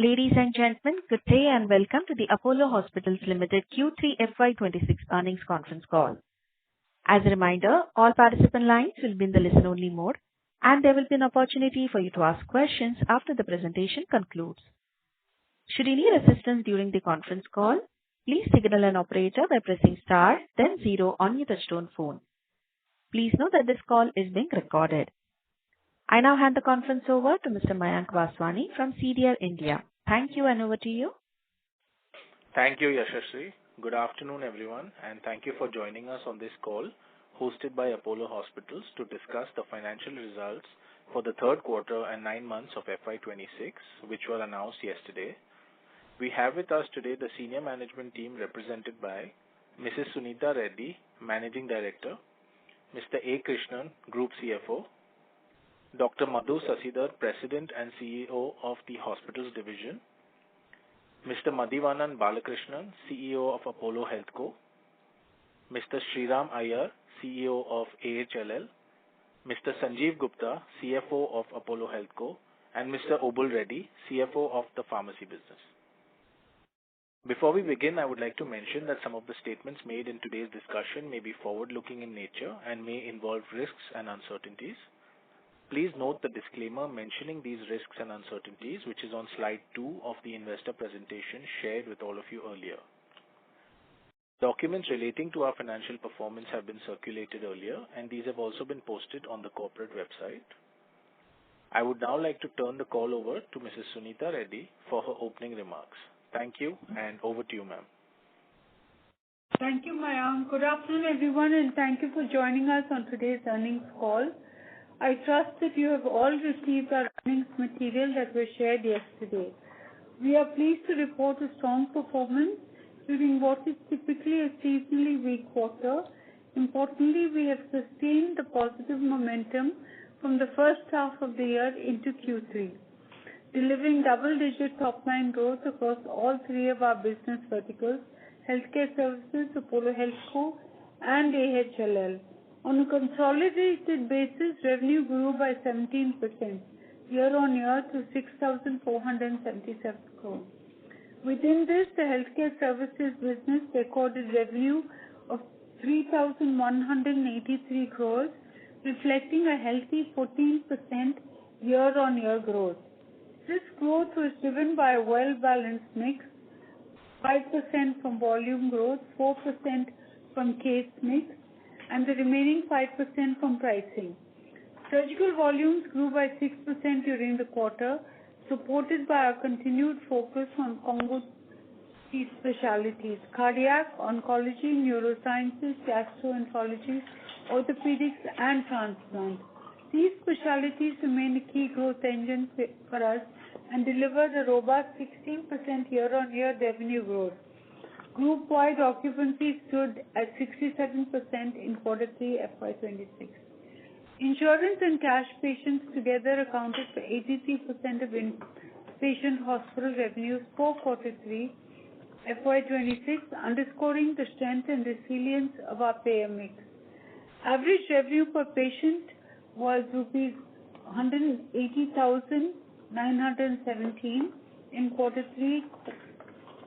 Ladies and gentlemen, good day and welcome to the Apollo Hospitals Limited Q3 FY26 earnings conference call. As a reminder, all participant lines will be in the listen-only mode, and there will be an opportunity for you to ask questions after the presentation concludes. Should you need assistance during the conference call, please signal an operator by pressing star, then 0 on your touchtone phone. Please note that this call is being recorded. I now hand the conference over to Mr. Mayank Vaswani from CDR India. Thank you, and over to you. Thank you, Yashasri. Good afternoon, everyone, and thank you for joining us on this call hosted by Apollo Hospitals to discuss the financial results for the third quarter and 9 months of FY26, which were announced yesterday. We have with us today the senior management team represented by Mrs. Sunita Reddy, Managing Director, Mr. A. Krishnan, Group CFO, Dr. Madhu Sasidhar, President and CEO of the Hospitals Division, Mr. Madhivanan Balakrishnan, CEO of Apollo Healthco, Mr. Sriram Iyer, CEO of AHLL, Mr. Sanjeev Gupta, CFO of Apollo Healthco, and Mr. Obul Reddy, CFO of the Pharmacy Business. Before we begin, I would like to mention that some of the statements made in today's discussion may be forward-looking in nature and may involve risks and uncertainties. Please note the disclaimer mentioning these risks and uncertainties, which is on slide 2 of the investor presentation shared with all of you earlier. Documents relating to our financial performance have been circulated earlier, and these have also been posted on the corporate website. I would now like to turn the call over to Mrs. Sunita Reddy for her opening remarks. Thank you, and over to you, ma'am. Thank you, Mayank. Good afternoon, everyone, and thank you for joining us on today's earnings call. I trust that you have all received our earnings material that was shared yesterday. We are pleased to report a strong performance during what is typically a seasonally weak quarter. Importantly, we have sustained the positive momentum from the first half of the year into Q3, delivering double-digit top-line growth across all 3 of our business verticals: healthcare services, Apollo Healthco, and AHLL. On a consolidated basis, revenue grew by 17% year-on-year to 6,477 crore. Within this, the healthcare services business recorded revenue of 3,183 crores, reflecting a healthy 14% year-on-year growth. This growth was driven by a well-balanced mix, 5% from volume growth, 4% from case mix, and the remaining 5% from pricing. Surgical volumes grew by 6% during the quarter, supported by our continued focus on combo specialties: cardiac, oncology, neurosciences, gastroenterology, orthopedics, and transplant. These specialties remain a key growth engine for us and delivered a robust 16% year-on-year revenue growth. Group-wide occupancy stood at 67% in Q3 FY26. Insurance and cash patients together accounted for 83% of inpatient hospital revenues for Q3 FY26, underscoring the strength and resilience of our payer mix. Average revenue per patient was rupees 180,917 in Q3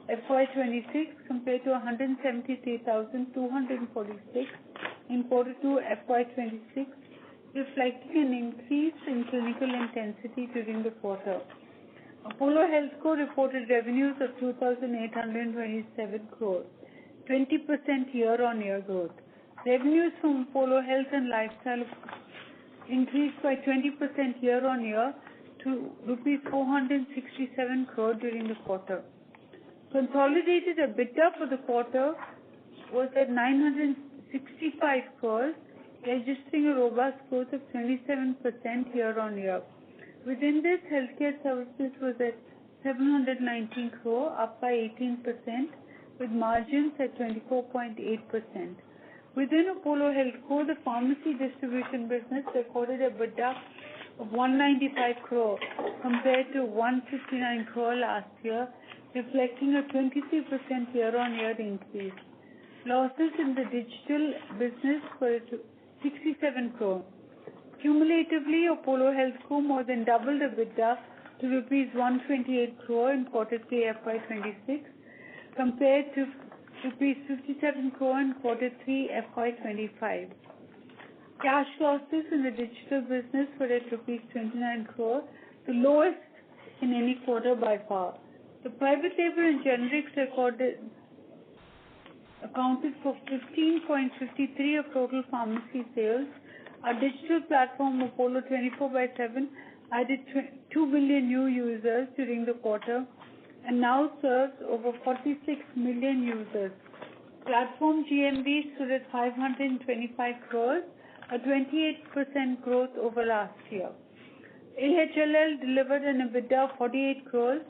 FY26 compared to 173,246 in Q2 FY26, reflecting an increase in clinical intensity during the quarter. Apollo Healthco reported revenues of 2,827 crores, 20% year-on-year growth. Revenues from Apollo Health and Lifestyle increased by 20% year-on-year to rupees 467 crores during the quarter. Consolidated EBITDA for the quarter was at 965 crores, registering a robust growth of 27% year-on-year. Within this, healthcare services was at 719 crore, up by 18%, with margins at 24.8%. Within Apollo Healthco, the pharmacy distribution business recorded a EBITDA of 195 crore compared to 159 crore last year, reflecting a 23% year-on-year increase. Losses in the digital business were 67 crore. Cumulatively, Apollo Healthco more than doubled EBITDA to rupees 128 crore in quarter 3 FY26 compared to rupees 57 crore in quarter 3 FY25. Cash losses in the digital business were at rupees 29 crore, the lowest in any quarter by far. The private label and generics accounted for 15.53% of total pharmacy sales. Our digital platform Apollo 24/7 added 2 million new users during the quarter and now serves over 46 million users. Platform GMV stood at 525 crores, a 28% growth over last year. AHLL delivered an EBITDA of 48 crores,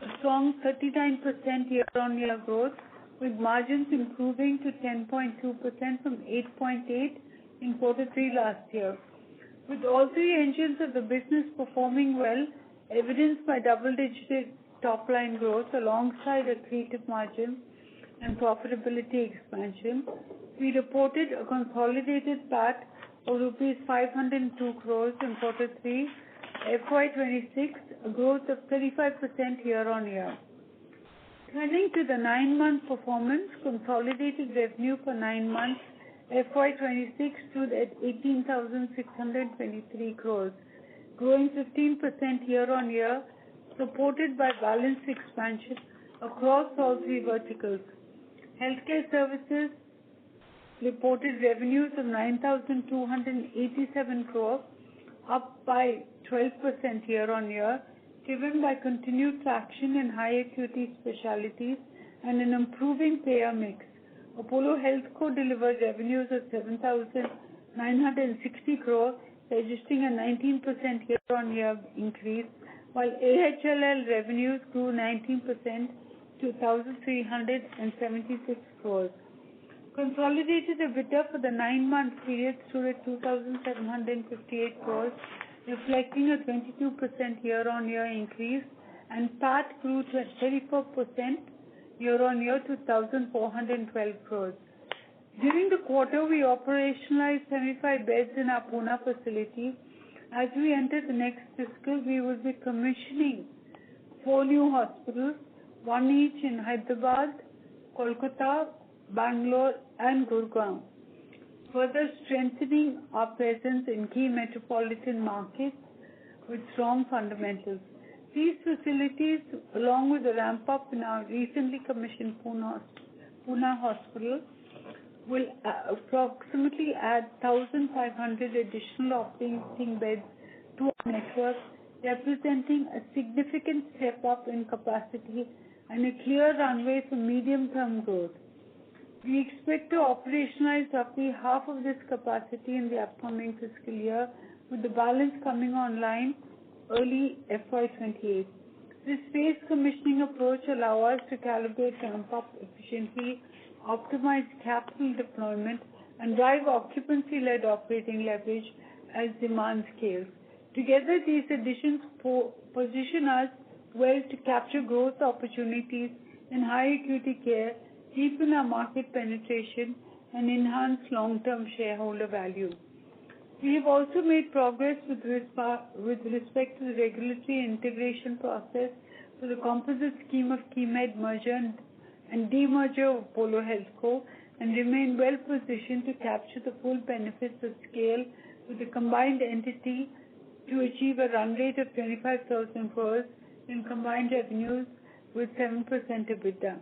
a strong 39% year-on-year growth, with margins improving to 10.2% from 8.8% in quarter 3 last year. With all three engines of the business performing well, evidenced by double-digit top-line growth alongside accretive margin and profitability expansion, we reported a consolidated PAT of rupees 502 crores in quarter 3 FY26, a growth of 35% year-on-year. Turning to the 9-month performance, consolidated revenue for 9 months FY26 stood at 18,623 crores, growing 15% year-on-year, supported by balanced expansion across all three verticals. Healthcare services reported revenues of 9,287 crores, up by 12% year-on-year, driven by continued traction in high acuity specialties and an improving payer mix. Apollo HealthCo delivered revenues of 7,960 crores, registering a 19% year-on-year increase, while AHLL revenues grew 19% to 1,376 crores. Consolidated EBITDA for the 9-month period stood at 2,758 crores, reflecting a 22% year-on-year increase, and PAT grew to 34% year-on-year to 1,412 crores. During the quarter, we operationalized 75 beds in our Pune facility. As we enter the next fiscal, we will be commissioning 4 new hospitals, one each in Hyderabad, Kolkata, Bangalore, and Gurgaon, further strengthening our presence in key metropolitan markets with strong fundamentals. These facilities, along with the ramp-up in our recently commissioned Pune hospital, will approximately add 1,500 additional operating beds to our network, representing a significant step up in capacity and a clear runway for medium-term growth. We expect to operationalize roughly half of this capacity in the upcoming fiscal year, with the balance coming online early FY28. This phased commissioning approach allows us to calibrate ramp-up efficiently, optimize capital deployment, and drive occupancy-led operating leverage as demand scales. Together, these additions position us well to capture growth opportunities in high acuity care, deepen our market penetration, and enhance long-term shareholder value. We have also made progress with respect to the regulatory integration process for the composite scheme of Keimed merger and demerger of Apollo HealthCo, and remain well positioned to capture the full benefits of scale with the combined entity to achieve a run rate of 25,000 crores in combined revenues with 7% EBITDA.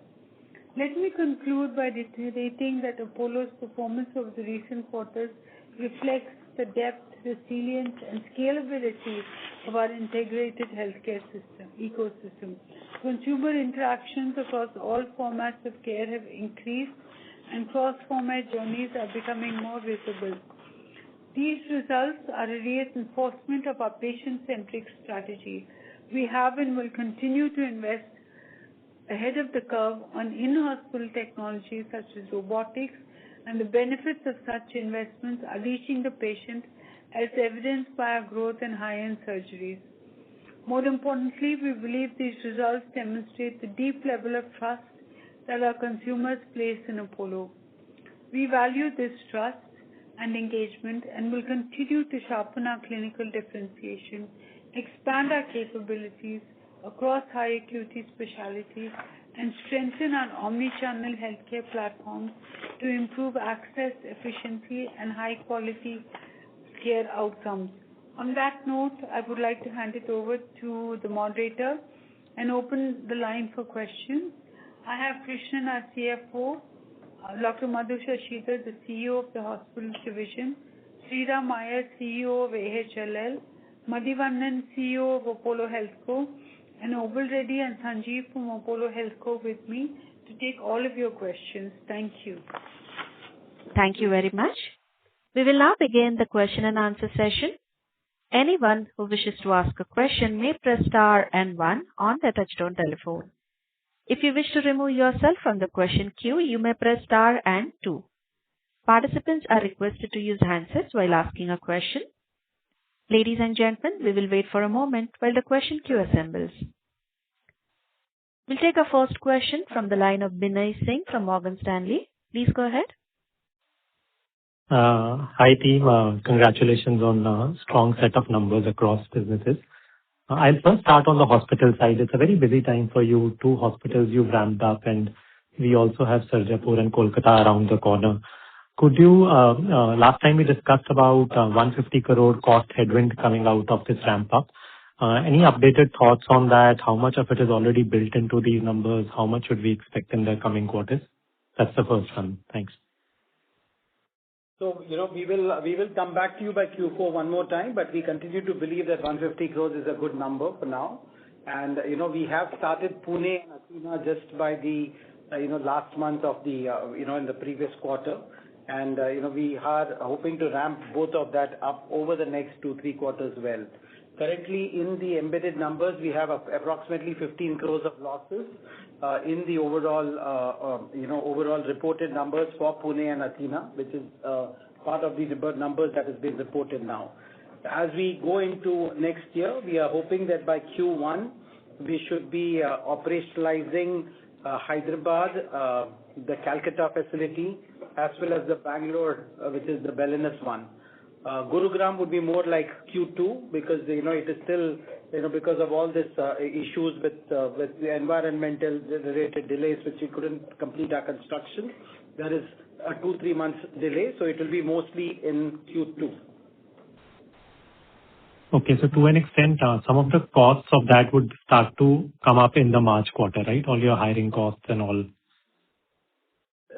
Let me conclude by reiterating that Apollo's performance over the recent quarters reflects the depth, resilience, and scalability of our integrated healthcare ecosystem. Consumer interactions across all formats of care have increased, and cross-format journeys are becoming more visible. These results are a reinforcement of our patient-centric strategy. We have and will continue to invest ahead of the curve on in-hospital technologies such as robotics, and the benefits of such investments are reaching the patient, as evidenced by our growth in high-end surgeries. More importantly, we believe these results demonstrate the deep level of trust that our consumers place in Apollo. We value this trust and engagement and will continue to sharpen our clinical differentiation, expand our capabilities across high acuity specialties, and strengthen our omni-channel healthcare platforms to improve access, efficiency, and high-quality care outcomes. On that note, I would like to hand it over to the moderator and open the line for questions. I have Krishnan, our CFO, Dr. Madhu Shashidhar, the CEO of the Hospitals Division, Sriram Iyer, CEO of AHLL, Madhivanan, CEO of Apollo Healthco, and Obul Reddy and Sanjeev from Apollo Healthco with me to take all of your questions. Thank you. Thank you very much. We will now begin the question and answer session. Anyone who wishes to ask a question may press star and one on their touchtone telephone. If you wish to remove yourself from the question queue, you may press star and two. Participants are requested to use handsets while asking a question. Ladies and gentlemen, we will wait for a moment while the question queue assembles. We'll take our first question from the line of Binay Singh from Morgan Stanley. Please go ahead. Hi team, congratulations on a strong set of numbers across businesses. I'll first start on the hospital side. It's a very busy time for you. 2 hospitals you've ramped up, and we also have Sarjapur and Kolkata around the corner. Could you, last time we discussed about 150 crore cost headwind coming out of this ramp up. Any updated thoughts on that? How much of it is already built into these numbers? How much should we expect in the coming quarters? That's the first one. Thanks. So, we will come back to you by Q4 one more time, but we continue to believe that 150 crores is a good number for now. And, we have started Pune and Athena just by the, last month of the, in the previous quarter. And, we are hoping to ramp both of that up over the next 2-3 quarters well. Currently, in the embedded numbers, we have approximately 15 crores of losses in the overall reported numbers for Pune and Athena, which is part of the numbers that has been reported now. As we go into next year, we are hoping that by Q1, we should be operationalizing Hyderabad, the Calcutta facility, as well as the Bangalore, which is the Wellness one. Gurugram would be more like Q2 because, it is still, because of all this issues with the environmental related delays, which we couldn't complete our construction. There is a 2-3 months delay, so it will be mostly in Q2. Okay, so to an extent, some of the costs of that would start to come up in the March quarter, right? All your hiring costs and all.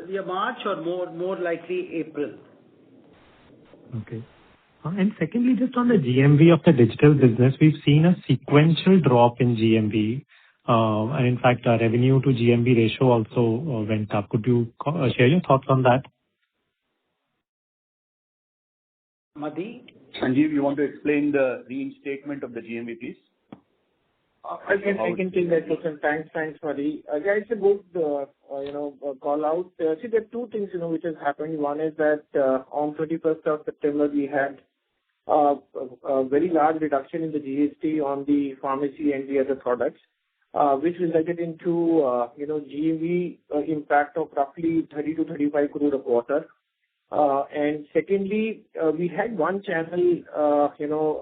Yeah, March or more likely April. Okay. And secondly, just on the GMV of the digital business, we've seen a sequential drop in GMV. And in fact, our revenue to GMV ratio also went up. Could you share your thoughts on that? Madhi? Sanjeev, you want to explain the reinstatement of the GMV, please? I can take that question. Thanks, Madhi. Guys, a good, call out. See, there are 2 things, which has happened. One is that on 31st of September, we had a very large reduction in the GST on the pharmacy and the other products, which resulted into, GMV impact of roughly 30 to 35 crore a quarter. And secondly, we had one channel,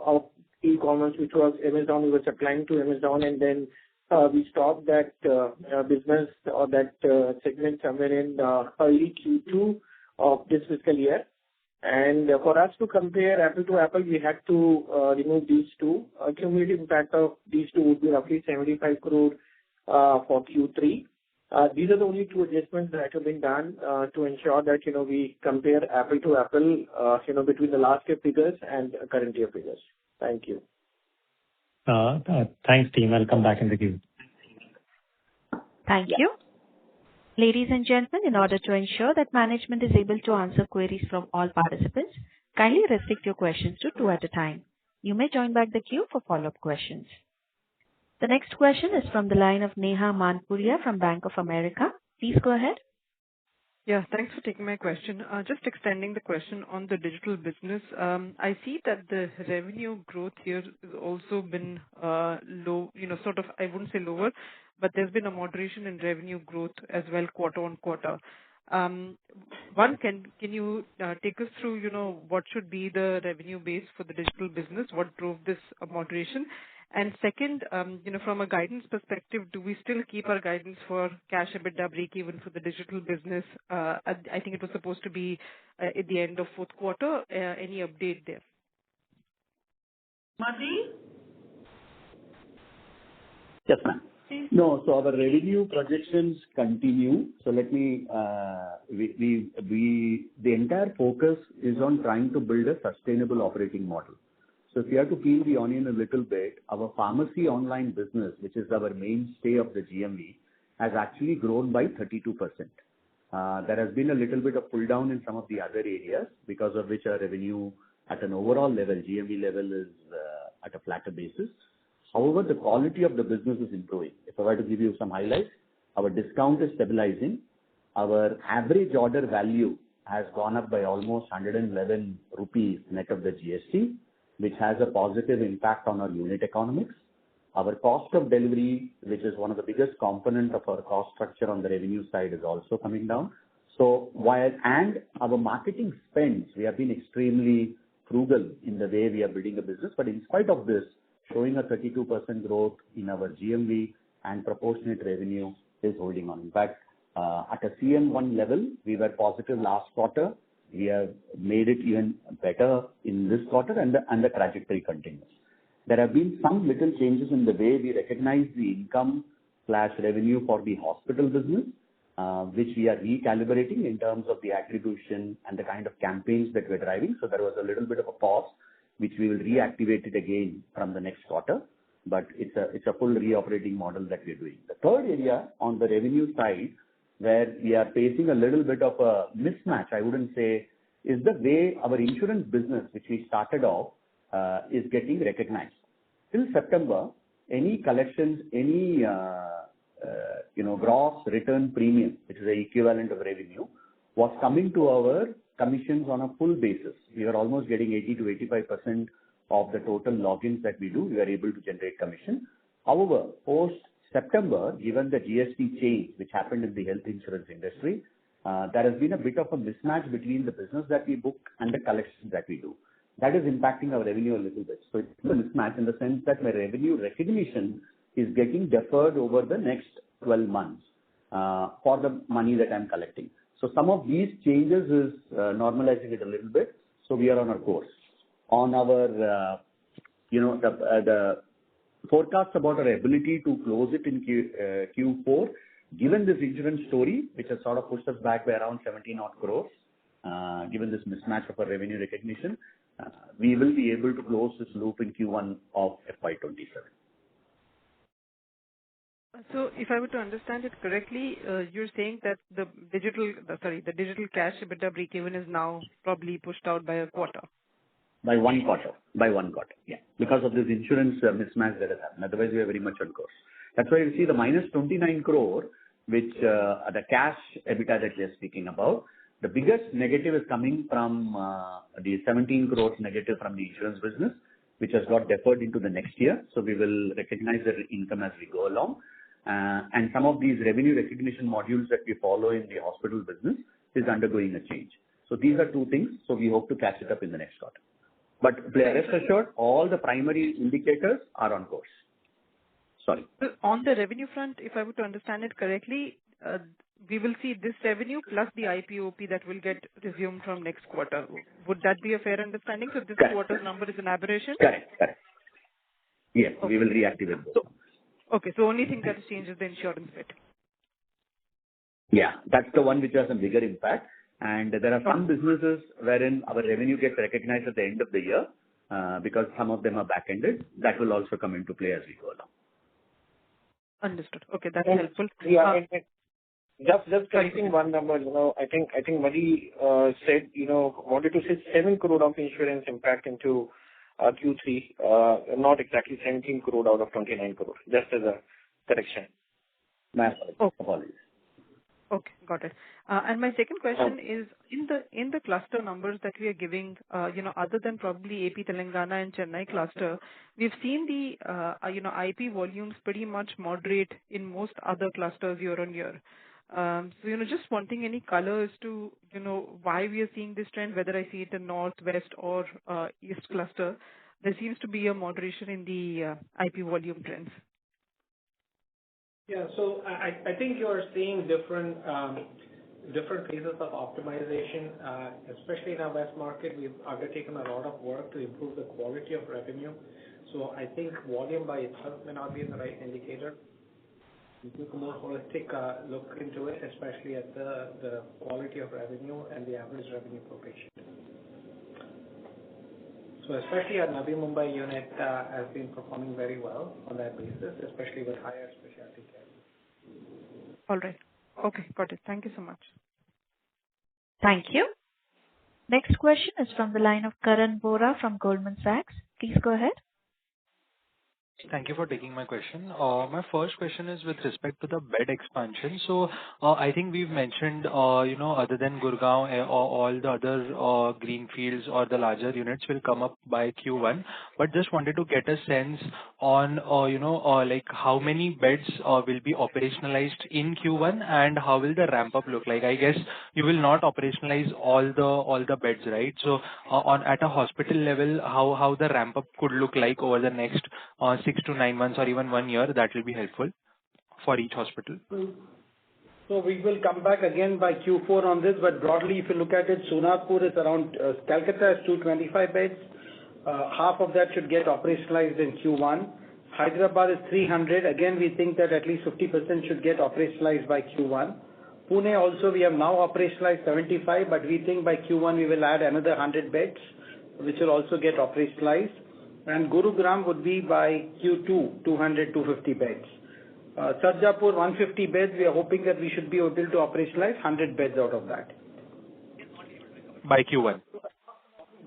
of e-commerce, which was Amazon. We were supplying to Amazon, and then we stopped that business or that segment somewhere in early Q2 of this fiscal year. And for us to compare apple to apple, we had to remove these 2. Cumulative impact of these 2 would be roughly 75 crore for Q3. These are the only 2 adjustments that have been done to ensure that, we compare apple to apple, between the last year figures and current year figures. Thank you. Thanks, team. I'll come back in the queue. Thank you. Ladies and gentlemen, in order to ensure that management is able to answer queries from all participants, kindly restrict your questions to 2 at a time. You may join back the queue for follow-up questions. The next question is from the line of Neha Manpuria from Bank of America. Please go ahead. Yeah, thanks for taking my question. Just extending the question on the digital business. I see that the revenue growth here has also been low, sort of, I wouldn't say lower, but there's been a moderation in revenue growth as well quarter on quarter. One, can you take us through, what should be the revenue base for the digital business? What drove this moderation? And second, from a guidance perspective, do we still keep our guidance for cash EBITDA break-even for the digital business? I think it was supposed to be at the end of fourth quarter. Any update there? Madhi? Yes, ma'am. No, so our revenue projections continue. So let me, the entire focus is on trying to build a sustainable operating model. So if you have to peel the onion a little bit, our pharmacy online business, which is our mainstay of the GMV, has actually grown by 32%. There has been a little bit of pull down in some of the other areas, because of which our revenue at an overall level, GMV level, is at a flatter basis. However, the quality of the business is improving. If I were to give you some highlights, our discount is stabilizing. Our average order value has gone up by almost 111 rupees net of the GST, which has a positive impact on our unit economics. Our cost of delivery, which is one of the biggest component of our cost structure on the revenue side, is also coming down. So and our marketing spends, we have been extremely frugal in the way we are building a business, but in spite of this, showing a 32% growth in our GMV and proportionate revenue is holding on. In fact, at a CM1 level, we were positive last quarter. We have made it even better in this quarter, and the trajectory continues. There have been some little changes in the way we recognize the income/revenue for the hospital business, which we are recalibrating in terms of the attribution and the kind of campaigns that we're driving. So there was a little bit of a pause, which we will reactivate it again from the next quarter. But it's a full reoperating model that we're doing. The third area on the revenue side, where we are facing a little bit of a mismatch, I wouldn't say, is the way our insurance business, which we started off, is getting recognized. Till September, any collections, any gross return premium, which is the equivalent of revenue, was coming to our commissions on a full basis. We are almost getting 80 to 85% of the total logins that we do. We are able to generate commission. However, post September, given the GST change which happened in the health insurance industry, there has been a bit of a mismatch between the business that we book and the collections that we do. That is impacting our revenue a little bit. So it's a mismatch in the sense that my revenue recognition is getting deferred over the next 12 months for the money that I'm collecting. So some of these changes is normalizing it a little bit. So we are on our course. On our, the forecast about our ability to close it in Q4, given this insurance story, which has sort of pushed us back by around 17 odd crores, given this mismatch of our revenue recognition, we will be able to close this loop in Q1 of FY27. So if I were to understand it correctly, you're saying that the digital cash EBITDA break-even is now probably pushed out by a quarter. By one quarter, yeah. Because of this insurance mismatch that has happened. Otherwise, we are very much on course. That's why you see the minus 29 crore, which the cash EBITDA that we are speaking about. The biggest negative is coming from the 17 crores negative from the insurance business, which has got deferred into the next year. So we will recognize the income as we go along. And some of these revenue recognition modules that we follow in the hospital business is undergoing a change. So these are two things. So we hope to catch it up in the next quarter. But rest assured, all the primary indicators are on course. Sorry. On the revenue front, if I were to understand it correctly, we will see this revenue plus the IPOP that will get resumed from next quarter. Would that be a fair understanding? So this quarter's number is an aberration? Correct. Yes, okay. We will reactivate those. So only thing that has changed is the insurance bit. Yeah, that's the one which has a bigger impact. And there are some businesses wherein our revenue gets recognized at the end of the year because some of them are back-ended. That will also come into play as we go along. Understood. Okay, that's helpful. Yeah, just correcting one number, I think Madhi said, wanted to say 7 crore of insurance impact into Q3, not exactly 17 crore out of 29 crore, just as a correction. My apologies. Okay, got it. And my second question is, in the cluster numbers that we are giving, other than probably AP, Telangana and Chennai cluster, we've seen the, IP volumes pretty much moderate in most other clusters year on year. Just wanting any color as to, why we are seeing this trend, whether I see it in North, West, or East cluster. There seems to be a moderation in the IP volume trends. Yeah. So I think you're seeing different phases of optimization, especially in our West market. We've undertaken a lot of work to improve the quality of revenue. So I think volume by itself may not be the right indicator. We took a more holistic look into it, especially at the quality of revenue and the average revenue per patient. So especially our Navi Mumbai unit has been performing very well on that basis, especially with higher specialty care. All right. Okay, got it. Thank you so much. Thank you. Next question is from the line of Karan Bora from Goldman Sachs. Please go ahead. Thank you for taking my question. My first question is with respect to the bed expansion. So, I think we've mentioned, other than Gurgaon, all the other greenfields or the larger units will come up by Q1. But just wanted to get a sense on, like how many beds will be operationalized in Q1 and how will the ramp up look like? I guess you will not operationalize all the beds, right? So, at a hospital level, how the ramp up could look like over the next 6 to 9 months or even 1 year, that will be helpful for each hospital. So we will come back again by Q4 on this, but broadly, if you look at it, Sonarpur is around, Calcutta has 225 beds. Half of that should get operationalized in Q1. Hyderabad is 300. Again, we think that at least 50% should get operationalized by Q1. Pune also, we have now operationalized 75, but we think by Q1 we will add another 100 beds, which will also get operationalized. And Gurugram would be by Q2, 200, 250 beds. Sarjapur, 150 beds, we are hoping that we should be able to operationalize 100 beds out of that. By Q1.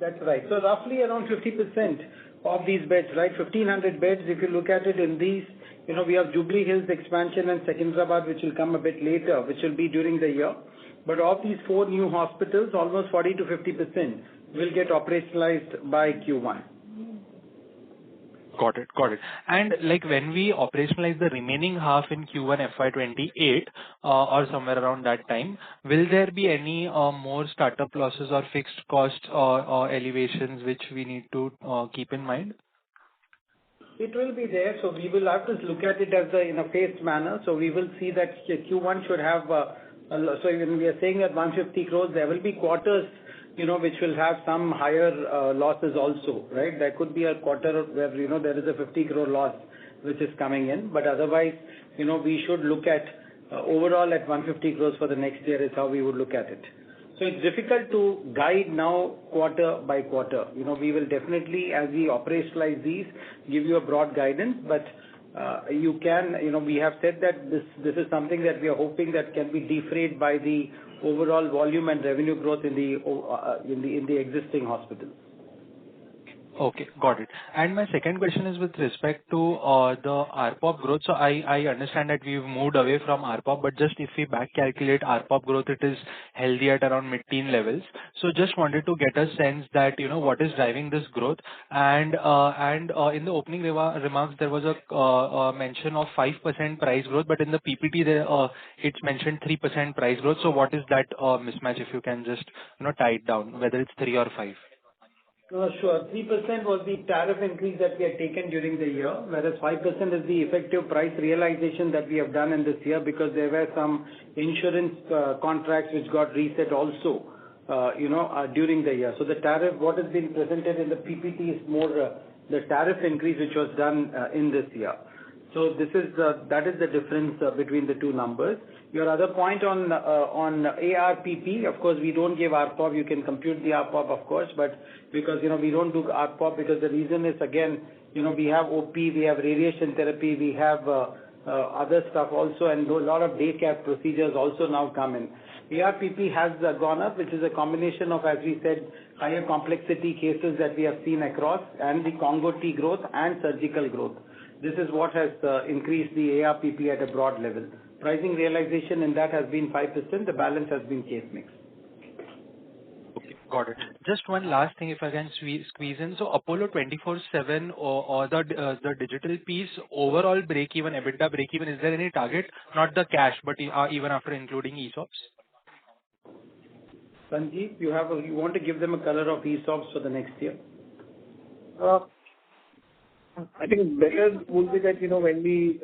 That's right. So roughly around 50% of these beds, right? 1,500 beds, if you look at it in these, we have Jubilee Hills expansion and Secunderabad, which will come a bit later, which will be during the year. But of these 4 new hospitals, almost 40 to 50% will get operationalized by Q1. Got it. And like when we operationalize the remaining half in Q1 FY28 or somewhere around that time, will there be any more startup losses or fixed cost or elevations which we need to keep in mind? It will be there. So we will have to look at it as in a phased manner. So we will see that Q1 should have, so when we are saying that 150 crores, there will be quarters which will have some higher losses also, right? There could be a quarter where, there is a 50 crore loss which is coming in. But otherwise, we should look at overall at 150 crores for the next year is how we would look at it. So it's difficult to guide now quarter by quarter. We will definitely, as we operationalize these, give you a broad guidance. But you can, we have said that this is something that we are hoping that can be defrayed by the overall volume and revenue growth in the existing hospitals. Okay, got it. And my second question is with respect to the ARPOB growth. So I understand that we've moved away from ARPOB, but just if we back calculate ARPOB growth, it is healthy at around mid-teen levels. So just wanted to get a sense that, what is driving this growth. And in the opening remarks, there was a mention of 5% price growth, but in the PPT there, it's mentioned 3% price growth. So what is that mismatch, if you can just, tie it down, whether it's 3 or 5? Sure. 3% was the tariff increase that we had taken during the year, whereas 5% is the effective price realization that we have done in this year because there were some insurance contracts which got reset also, during the year. So the tariff, what has been presented in the PPT is more the tariff increase which was done in this year. So that is the difference between the two numbers. Your other point on ARPP, of course, we don't give ARPOB. You can compute the ARPOB, of course, but because, we don't do ARPOB because the reason is, again, we have OP, we have radiation therapy, we have other stuff also, and a lot of day care procedures also now come in. ARPP has gone up, which is a combination of, as we said, higher complexity cases that we have seen across, and the Congo T growth and surgical growth. This is what has increased the ARPP at a broad level. Pricing realization in that has been 5%. The balance has been case mix. Okay, Got it. Just one last thing, if I can squeeze in. So Apollo 24/7 or the digital piece, overall break-even, EBITDA break-even, is there any target? Not the cash, but even after including ESOPs? Sanjeev, you want to give them a color of ESOPs for the next year? I think better would be that, when we,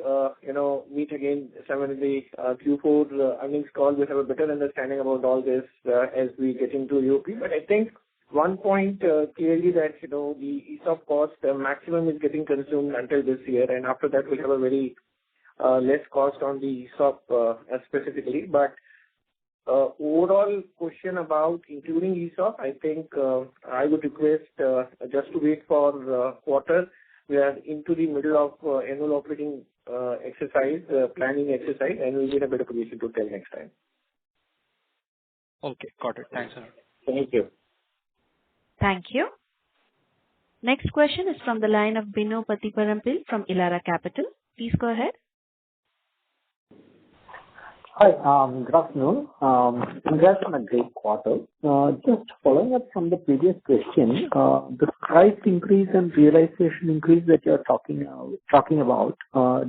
meet again, Simon, in the Q4 earnings call, we have a better understanding about all this as we get into UP. But I think one point clearly that, the ESOP cost maximum is getting consumed until this year, and after that we'll have a very less cost on the ESOP specifically. But overall question about including ESOP, I think I would request just to wait for quarter. We are into the middle of annual operating exercise, planning exercise, and we'll be in a better position to tell next time. Okay, got it. Thanks a lot. Thank you. Thank you. Next question is from the line of Bino Patiparampil from Elara Capital. Please go ahead. Hi, good afternoon. Congrats on a great quarter. Just following up from the previous question, the price increase and realization increase that you're talking about,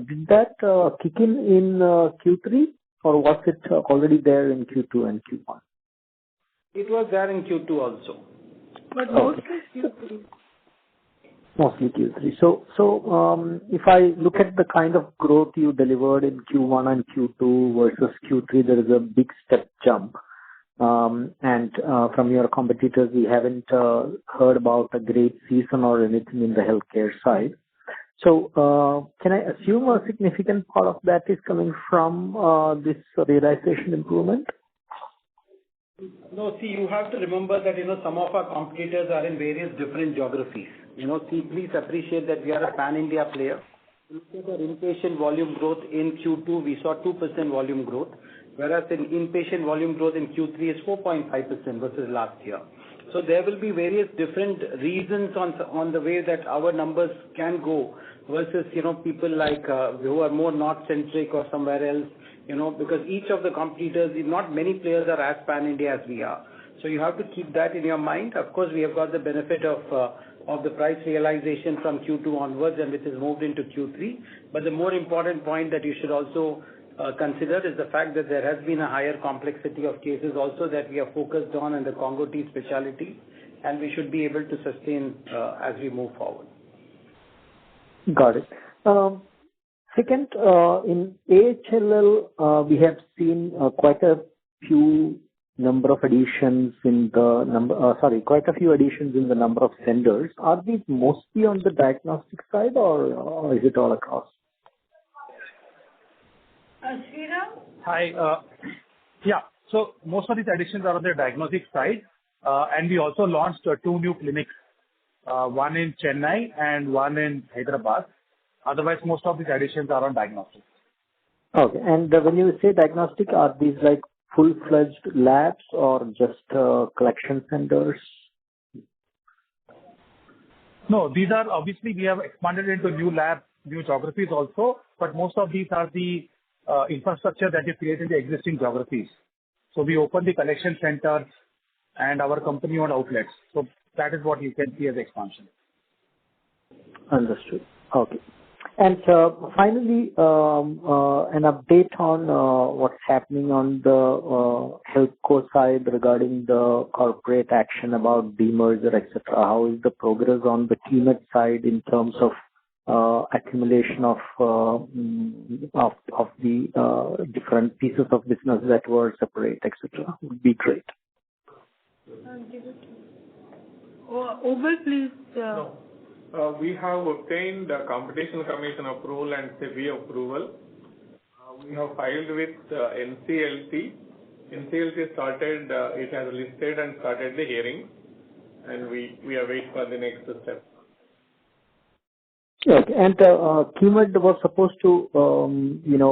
did that kick in Q3, or was it already there in Q2 and Q1? It was there in Q2 also. But mostly Q3. Mostly Q3. So, if I look at the kind of growth you delivered in Q1 and Q2 versus Q3, there is a big step jump. And from your competitors, we haven't heard about a great season or anything in the healthcare side. So, can I assume a significant part of that is coming from this realization improvement? No, see, you have to remember that, some of our competitors are in various different geographies. Please appreciate that we are a pan-India player. Look at our inpatient volume growth in Q2, we saw 2% volume growth, whereas in inpatient volume growth in Q3 is 4.5% versus last year. So there will be various different reasons on the way that our numbers can go versus, people like who are more north-centric or somewhere else, because each of the competitors, not many players are as pan-India as we are. So you have to keep that in your mind. Of course, we have got the benefit of the price realization from Q2 onwards, and which has moved into Q3. But the more important point that you should also consider is the fact that there has been a higher complexity of cases also that we are focused on in the Congo T specialty, and we should be able to sustain as we move forward. Got it. Second, in AHLL, we have seen quite a few additions in the number of centers. Are these mostly on the diagnostic side, or is it all across? Sriram? Hi. So most of these additions are on the diagnostic side, and we also launched 2 new clinics, one in Chennai and one in Hyderabad. Otherwise, most of these additions are on diagnostics. Okay. And when you say diagnostic, are these like full-fledged labs or just collection centers? No, these are obviously we have expanded into new labs, new geographies also, but most of these are the infrastructure that is created in the existing geographies. So we open the collection centers and our company-owned outlets. So that is what you can see as expansion. Understood. Okay. And finally, an update on what's happening on the healthcare side regarding the corporate action about demerger, etc. How is the progress on the Keimed side in terms of accumulation of the different pieces of business that were separate, etc. Would be great. Over, please. No. We have obtained Competition Commission approval and SEBI approval. We have filed with NCLT. NCLT started, it has listed and started the hearing, and we await for the next step. Okay. And Keimed was supposed to,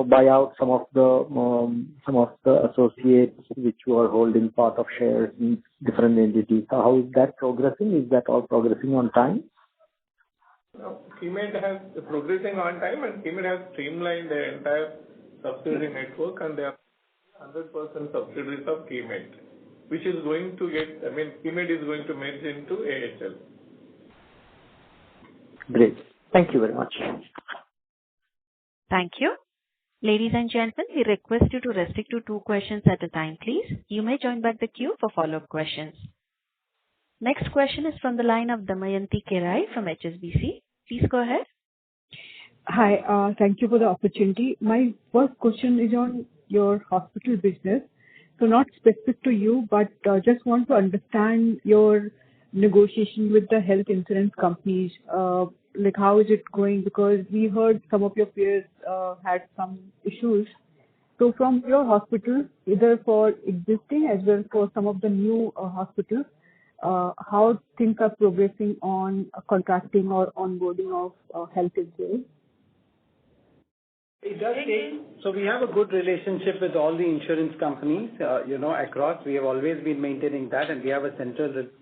buy out some of the associates which were holding part of shares in different entities. How is that progressing? Is that all progressing on time? Keimed has progressing on time, and Keimed has streamlined the entire subsidiary network, and they are 100% subsidiaries of Keimed. which is going to Keimed is going to merge into AHL. Great. Thank you very much. Thank you. Ladies and gentlemen, we request you to restrict to 2 questions at a time, please. You may join back the queue for follow-up questions. Next question is from the line of Damayanti Kerai from HSBC. Please go ahead. Hi, thank you for the opportunity. My first question is on your hospital business. So not specific to you, but just want to understand your negotiation with the health insurance companies. Like how is it going? Because we heard some of your peers had some issues. So from your hospital, either for existing as well for some of the new hospitals, how things are progressing on contracting or onboarding of health insurance? It does take. So we have a good relationship with all the insurance companies, across. We have always been maintaining that, and we have a central relationship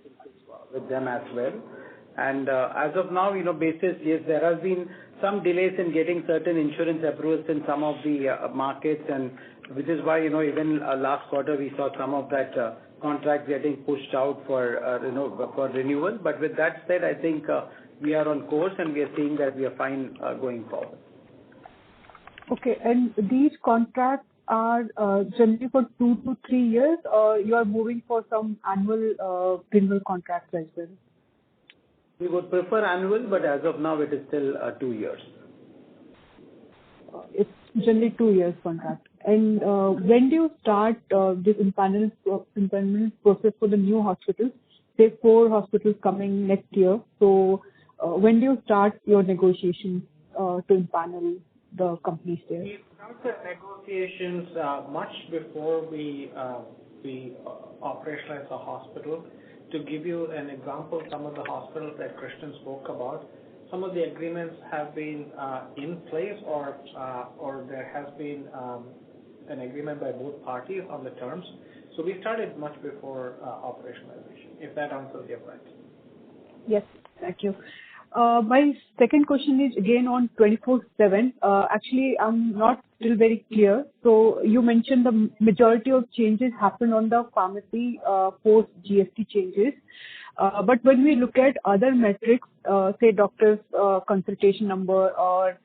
with them as well. And as of now, basis, yes, there has been some delays in getting certain insurance approvals in some of the markets, and which is why, even last quarter we saw some of that contract getting pushed out for renewal. But with that said, I think we are on course, and we are seeing that we are fine going forward. Okay, and these contracts are generally for 2 to 3 years, or you are moving for some annual renewal contracts as well? We would prefer annual, but as of now, it is still 2 years. It's generally 2 years contract. And when do you start this impanelment process for the new hospitals? Say 4 hospitals coming next year. So when do you start your negotiations to impanel the companies there? We start the negotiations much before we operationalize a hospital. To give you an example, some of the hospitals that Krishnan spoke about, some of the agreements have been in place, or there has been an agreement by both parties on the terms. So we started much before operationalization, if that answers your question. Yes, thank you. My second question is again on 24/7. Actually, I'm not still very clear. So you mentioned the majority of changes happen on the pharmacy post GST changes. But when we look at other metrics, say doctors' consultation number or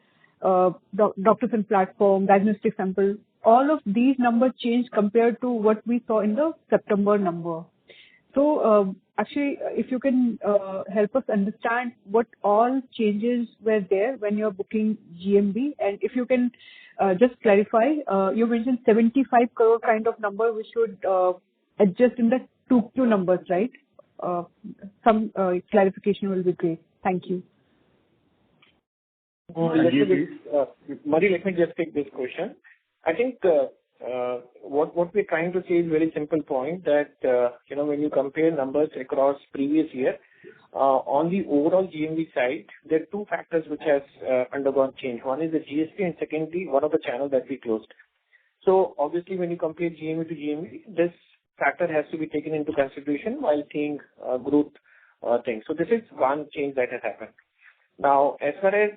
doctors and platform, diagnostic sample, all of these numbers change compared to what we saw in the September number. So actually, if you can help us understand what all changes were there when you're booking GMV, and if you can just clarify, you mentioned 75 crore kind of number which should adjust in the 2Q numbers, right? Some clarification will be great. Thank you. Mari, let me just take this question. I think what we're trying to say is very simple point that, when you compare numbers across previous year, on the overall GMV side, there are 2 factors which has undergone change. One is the GST, and secondly, one of the channels that we closed. So obviously, when you compare GMV to GMV, this factor has to be taken into consideration while seeing growth things. So this is one change that has happened. Now, as far as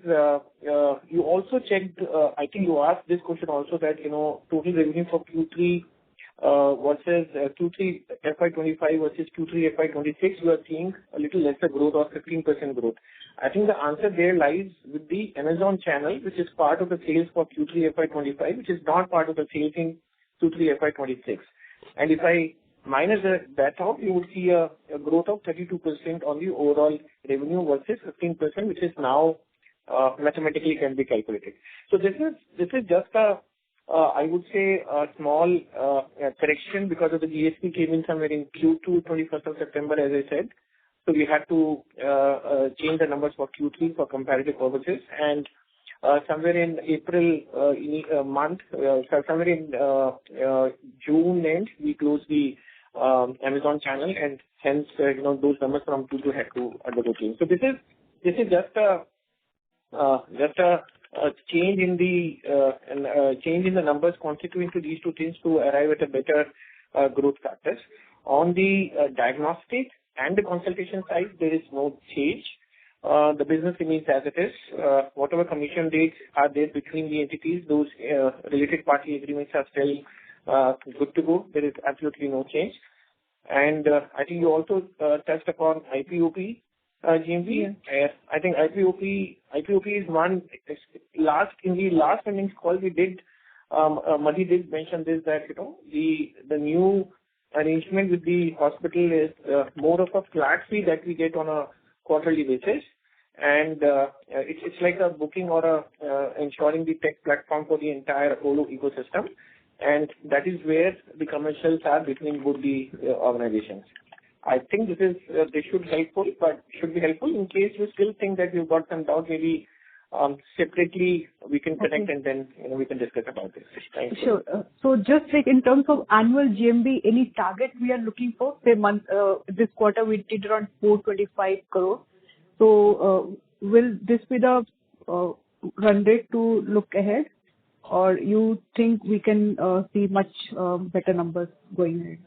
you also checked, I think you asked this question also that, total revenue for Q3 versus Q3 FY25 versus Q3 FY26, you are seeing a little lesser growth or 15% growth. I think the answer there lies with the Amazon channel, which is part of the sales for Q3 FY25, which is not part of the sales in Q3 FY26. And if I minus that out, you would see a growth of 32% on the overall revenue versus 15%, which is now mathematically can be calculated. So this is just I would say a small correction because of the GST came in somewhere in Q2, 21st of September, as I said. So we had to change the numbers for Q3 for comparative purposes, and somewhere in April month, somewhere in June end, we closed the Amazon channel, and hence those numbers from Q2 had to undergo change. So this is just a change in the numbers constituting to these 2 things to arrive at a better growth factors. On the diagnostic and the consultation side, there is no change. The business remains as it is. Whatever commission rates are there between the entities, those related party agreements are still good to go. There is absolutely no change. And I think you also touched upon IPOP GMV. Yeah. I think IPOP is one. In the last earnings call, we did, Madhi did mention this, that, the new arrangement with the hospital is more of a flat fee that we get on a quarterly basis. And it's like a booking or ensuring the tech platform for the entire Apollo ecosystem. And that is where the commercials are between both the organizations. I think this should be helpful. In case you still think that you've got some doubt, maybe separately we can connect and then we can discuss about this. Thank you. Sure. So just like in terms of annual GMV, any target we are looking for? Say this quarter we did around 425 crore. So will this be the run rate to look ahead, or you think we can see much better numbers going ahead?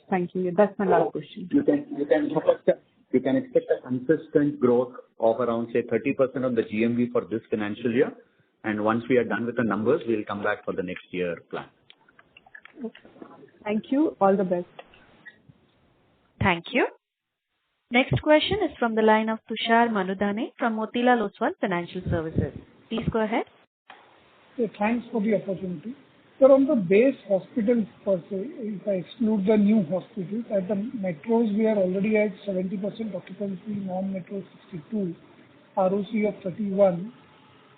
Thank you. That's my last question. You can expect a consistent growth of around, say, 30% of the GMV for this financial year. And once we are done with the numbers, we'll come back for the next year plan. Thank you. All the best. Thank you. Next question is from the line of Tushar Manudhane from Motilal Oswal Financial Services. Please go ahead. Thanks for the opportunity. So on the base hospitals per se, if I exclude the new hospitals, at the metros we are already at 70% occupancy, non-metro 62, ROC of 31.